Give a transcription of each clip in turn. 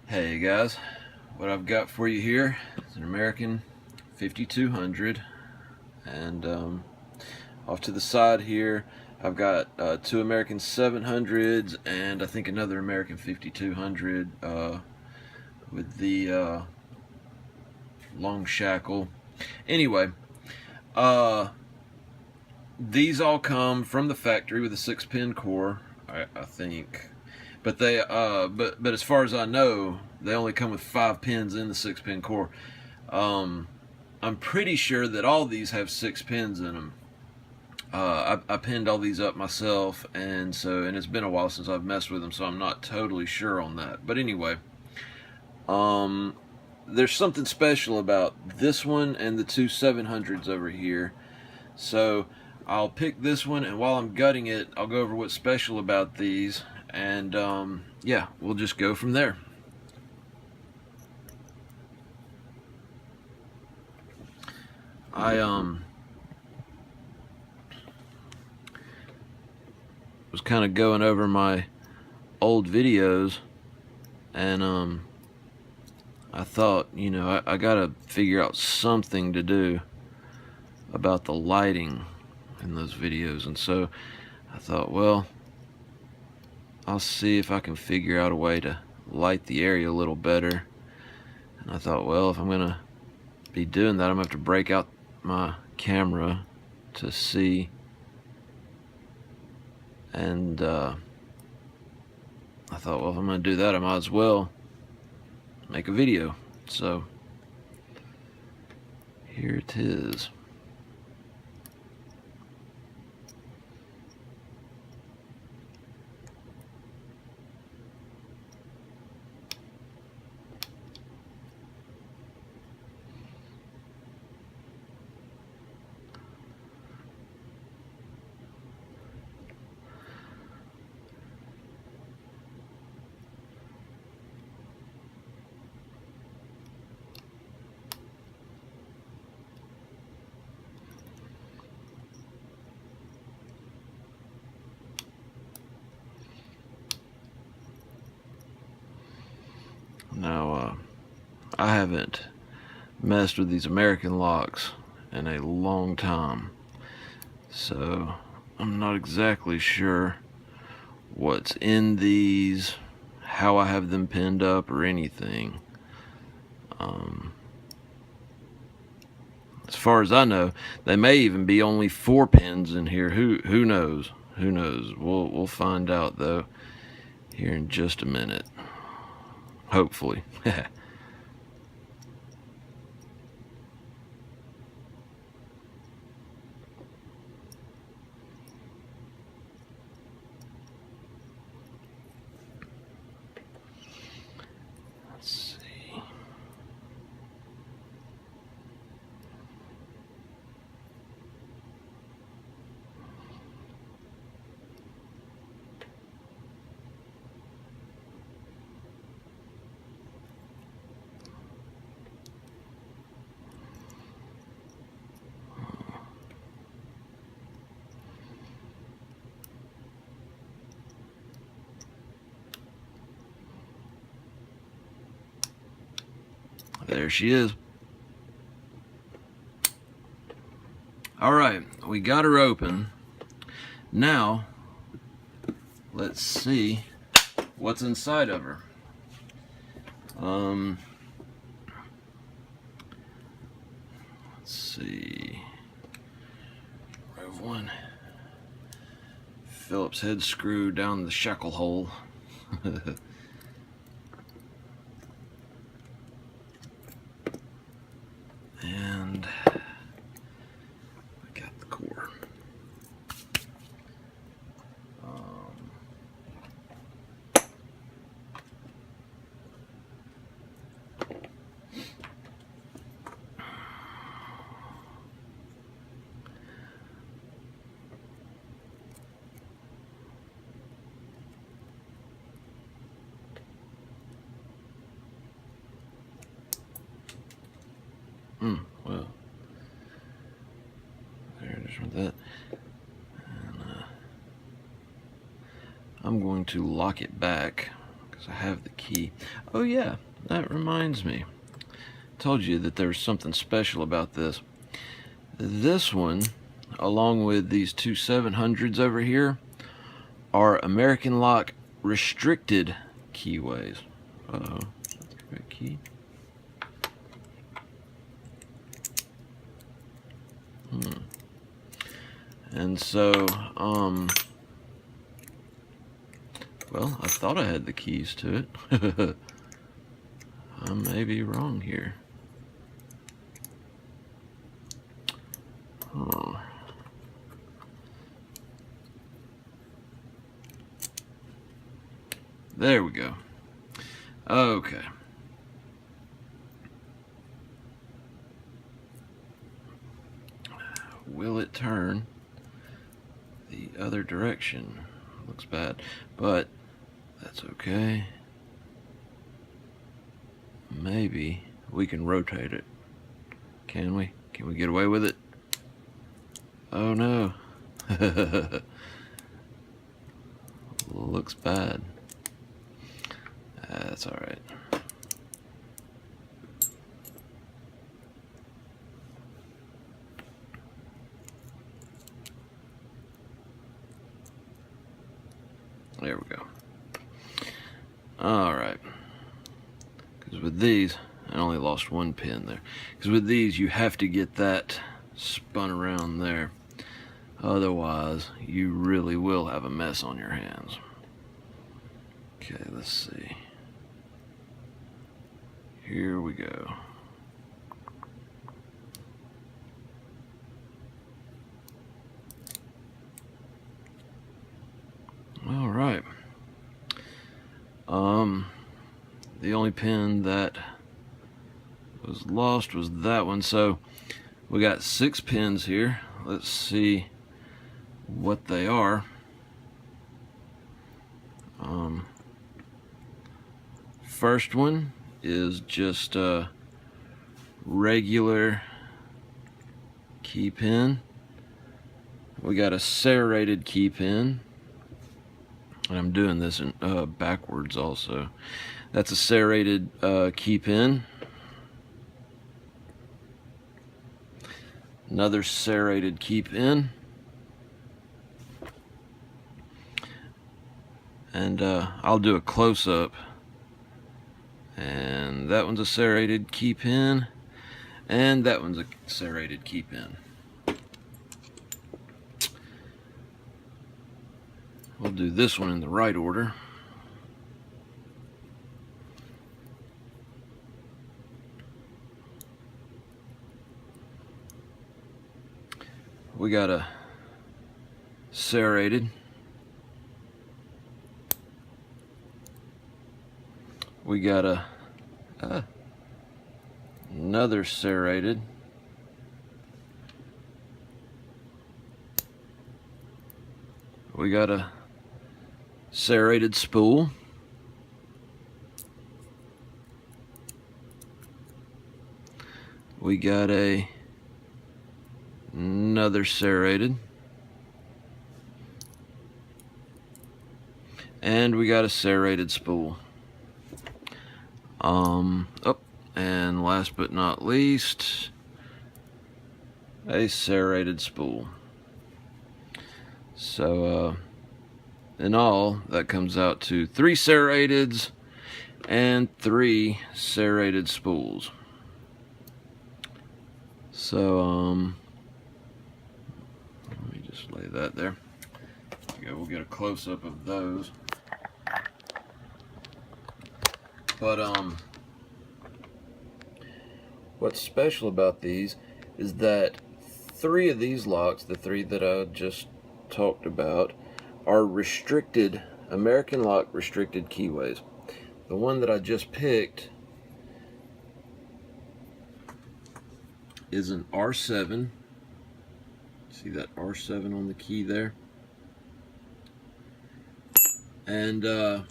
Hey guys, what I've got for you here is an American 5200, and off to the side here I've got two American 700s and I think another American 5200 with the long shackle. Anyway, uh, these all come from the factory with a 6-pin core, I think. But but as far as I know, they only come with 5 pins in the 6-pin core. I'm pretty sure that all these have 6 pins in them. I pinned all these up myself, and it's been a while since I've messed with them, so I'm not totally sure on that. But anyway, there's something special about this one and the two 700s over here. So I'll pick this one, and while I'm gutting it, I'll go over what's special about these, and yeah, we'll just go from there. I was kind of going over my old videos, and I thought, I gotta figure out something to do about the lighting in those videos, and so I thought, well, I'll see if I can figure out a way to light the area a little better. And I thought, well, if I'm gonna be doing that, I'm gonna have to break out my camera to see, and I thought, well, if I'm gonna do that, I might as well make a video. So here it is. Now, I haven't messed with these American locks in a long time, so I'm not exactly sure what's in these, how I have them pinned up, or anything. As far as I know, they may even be only 4 pins in here. Who knows? Who knows? We'll find out though here in just a minute. Hopefully. Let's see. There she is. Alright, we got her open. Now, let's see what's inside of her. Let's see. Remove one Phillips head screw down the shackle hole. And I got the core. Well, there's that. And I'm going to lock it back because 'cause I have the key. Oh yeah, that reminds me. Told you that there's something special about this. This one, along with these two 700s over here, are American Lock restricted keyways. Uh-oh, is that the correct key? And so, well, I thought I had the keys to it. I may be wrong here. Oh. There we go. Okay. Will it turn the other direction? Looks bad, but that's okay. Maybe we can rotate it. Can we? Can we get away with it? Oh no. Looks bad. That's all right. There we go. All right. Because with these, I only lost one pin there. Because with these, you have to get that spun around there. Otherwise, you really will have a mess on your hands. Okay, let's see. Here we go. All right. The only pin that was lost was that one. So we got 6 pins here. Let's see what they are. First one is just a regular key pin. We got a serrated key pin. And I'm doing this in backwards also. That's a serrated key pin. Another serrated key pin. And I'll do a close-up. And that one's a serrated key pin. And that one's a serrated key pin. We'll do this one in the right order. We got a serrated. We got another serrated. We got a serrated spool. We got another serrated. And we got a serrated spool. Oh, and last but not least, a serrated spool. So, in all, that comes out to 3 serrateds and 3 serrated spools. So, let me just lay that there. Okay, we'll get a close-up of those. But, what's special about these is that 3 of these locks, the 3 that I just talked about, are restricted, American Lock restricted keyways. The one that I just picked is an R7. See that R7 on the key there? And the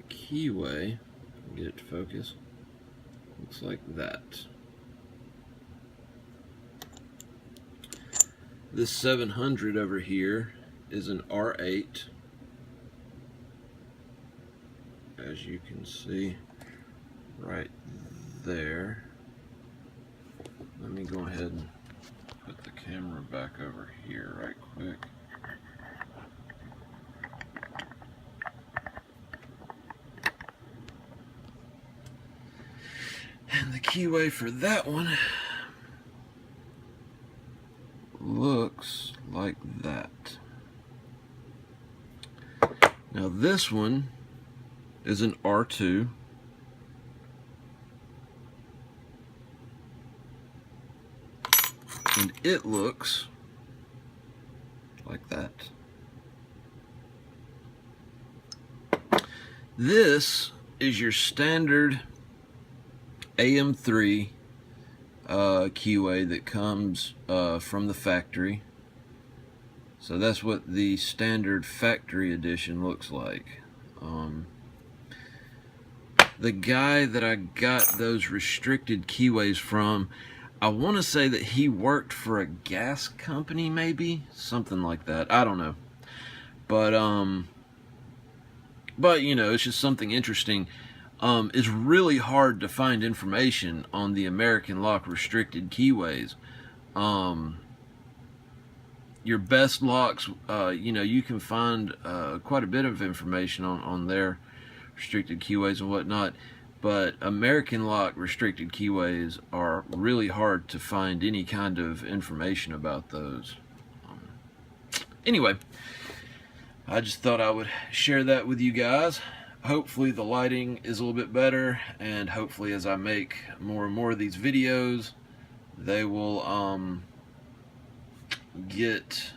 keyway, get it to focus, looks like that. This 700 over here is an R8. as you can see right there. Let me go ahead and put the camera back over here right quick. And the keyway for that one looks like that. Now this one is an R2. And it looks like that. This is your standard AM3 keyway that comes from the factory. So that's what the standard factory edition looks like. The guy that I got those restricted keyways from, I want to say that he worked for a gas company, maybe something like that. I don't know, but you know, it's just something interesting. It's really hard to find information on the American lock restricted keyways. Your best locks, you know, you can find quite a bit of information on their restricted keyways and whatnot, but American lock restricted keyways are really hard to find any kind of information about those. Anyway, I just thought I would share that with you guys. Hopefully the lighting is a little bit better, and hopefully as I make more and more of these videos, they will get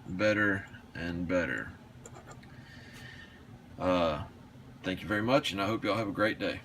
better and better. Thank you very much, and I hope y'all have a great day.